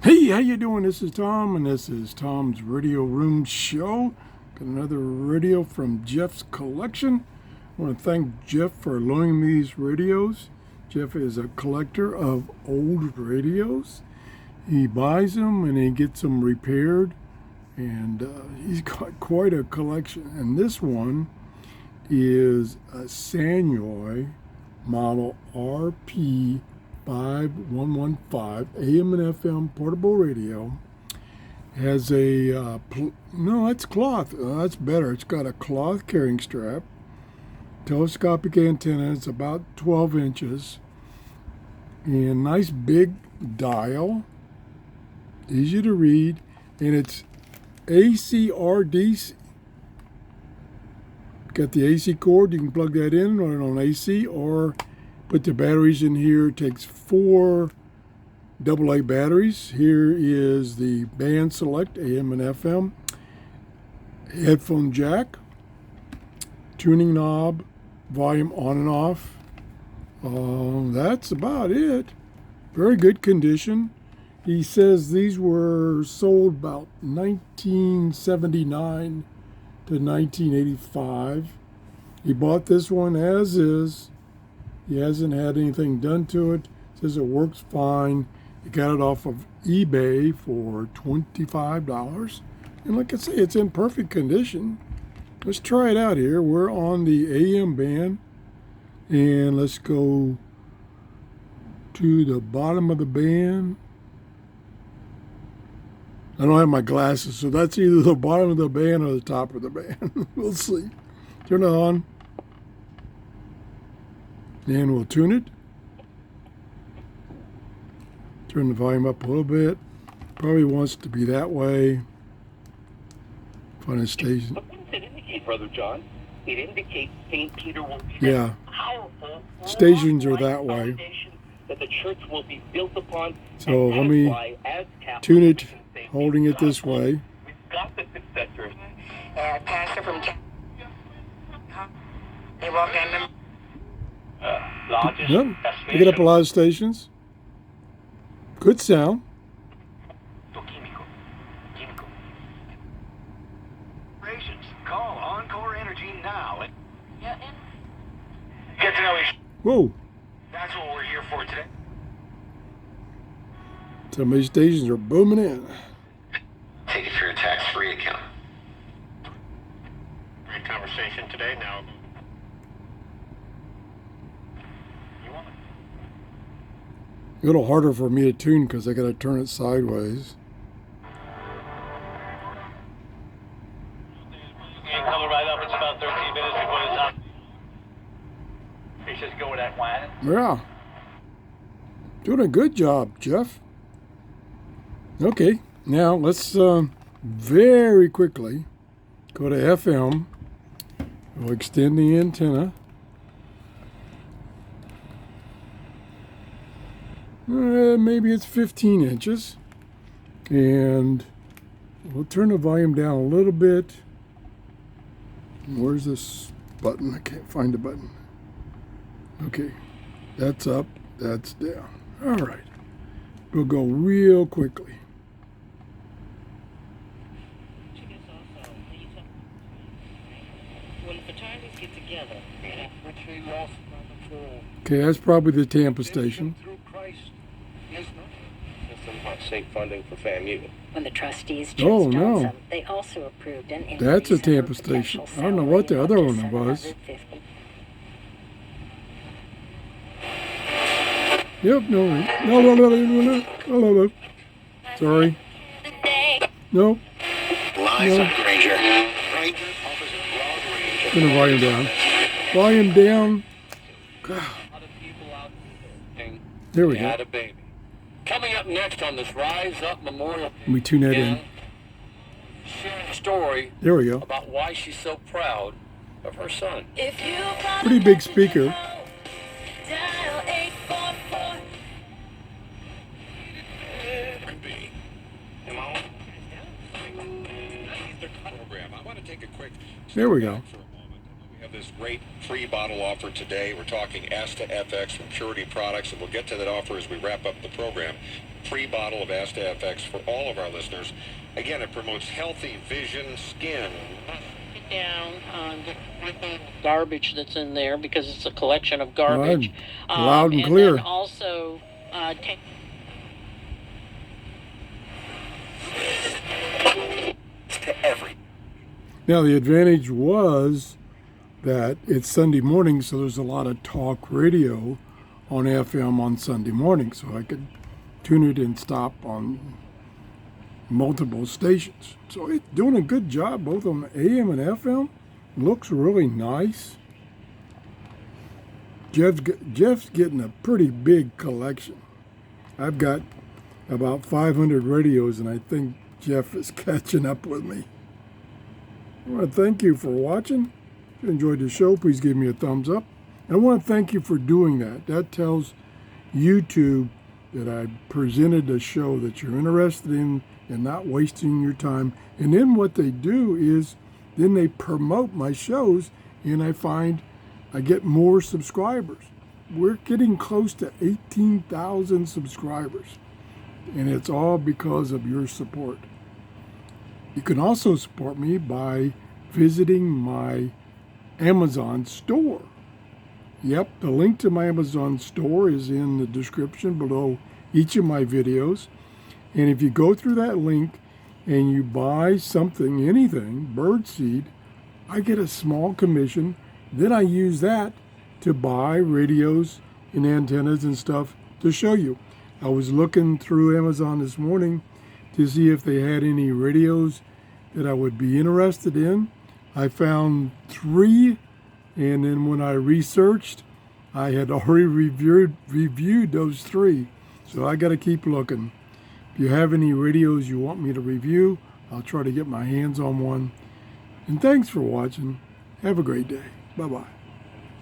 Hey, how you doing? This is Tom, and this is Tom's Radio Room Show. Got another radio from Jeff's collection. I want to thank Jeff for loaning me these radios. Jeff is a collector of old radios. He buys them and he gets them repaired, and he's got quite a collection. And this one is a Sanyo model RP 5115 AM and FM portable radio. Has a no, that's cloth. That's better. It's got a cloth carrying strap, telescopic antenna. It's about 12 inches, and nice big dial, easy to read, and it's AC or DC. Got the AC cord. You can plug that in, run it on AC, or put the batteries in here. It takes 4 AA batteries. Here is the band select, AM and FM, headphone jack, tuning knob, volume on and off. That's about it. Very good condition. He says these were sold about 1979 to 1985. He bought this one as is. He hasn't had anything done to it. Says it works fine. He got it off of eBay for $25. And like I say, it's in perfect condition. Let's try it out here. We're on the AM band. And let's go to the bottom of the band. I don't have my glasses, so that's either the bottom of the band or the top of the band. We'll see. Turn it on. And we'll tune it. Turn the volume up a little bit. Probably wants to be that way. Find a station. What does it indicate, Brother John? It indicates St. Peter will be powerful. Stations are that way. That the church will be built upon. So let me tune it, holding it this way. We've got the successors. Pastor from they walk in. Largest. Yep. Pick up a lot of stations. Good sound. Call Encore Energy now. Get to know each. Whoa. That's what we're here for today. So many stations are booming in. Take it for your tax-free account. Great conversation today. Now, A little harder for me to tune because I got to turn it sideways. Coming right up. It's about 13 minutes before the top. He says go with that line. Yeah. Doing a good job, Jeff. Okay, now let's very quickly go to FM. We'll extend the antenna. Maybe it's 15 inches. And we'll turn the volume down a little bit. Where's this button? I can't find the button. Okay, that's up, that's down. All right, we'll go real quickly. When fraternities get together, which we lost Okay, that's probably the Tampa station. through Christ is state funding for FAMU. when the trustees chose Oh, no. Johnson, they also approved an increase That's a in her Tampa station. potential I don't know what the salary other up to one was. $750. Yep, no. Sorry. Nope. Lies No. of Granger. Turn the volume down. Volume down. There we go. Had a baby. Coming up next on this Rise Up Memorial. Let me tune that in. Sharing a story There we go. about why she's so proud of her son. Pretty big speaker. Program. I want to take a quick There we go. for a moment. We have this great free bottle offer today. We're talking Asta FX from Purity Products, and we'll get to that offer as we wrap up the program. free bottle of Asta-FX for all of our listeners. Again, it promotes healthy vision, skin. Down on the garbage that's in there because it's a collection of garbage. Right. Loud and clear. And then also take To every. Now, the advantage was that it's Sunday morning, so there's a lot of talk radio on FM on Sunday morning, so I could tune it and stop on multiple stations. So it's doing a good job both on AM and FM. Looks really nice. Jeff's getting a pretty big collection. I've got about 500 radios, and I think Jeff is catching up with me. I want to thank you for watching. If you enjoyed the show, please give me a thumbs up. And I want to thank you for doing that. That tells YouTube that I presented a show that you're interested in and not wasting your time. And then what they do is then they promote my shows, and I find I get more subscribers. We're getting close to 18,000 subscribers, and it's all because of your support. You can also support me by visiting my Amazon store. Yep, the link to my Amazon store is in the description below each of my videos. And if you go through that link and you buy something, anything, birdseed, I get a small commission. Then I use that to buy radios and antennas and stuff to show you. I was looking through Amazon this morning to see if they had any radios that I would be interested in. I found 3, and then when I researched, I had already reviewed those 3. So I got to keep looking. If you have any radios you want me to review, I'll try to get my hands on one. And thanks for watching. Have a great day. Bye-bye.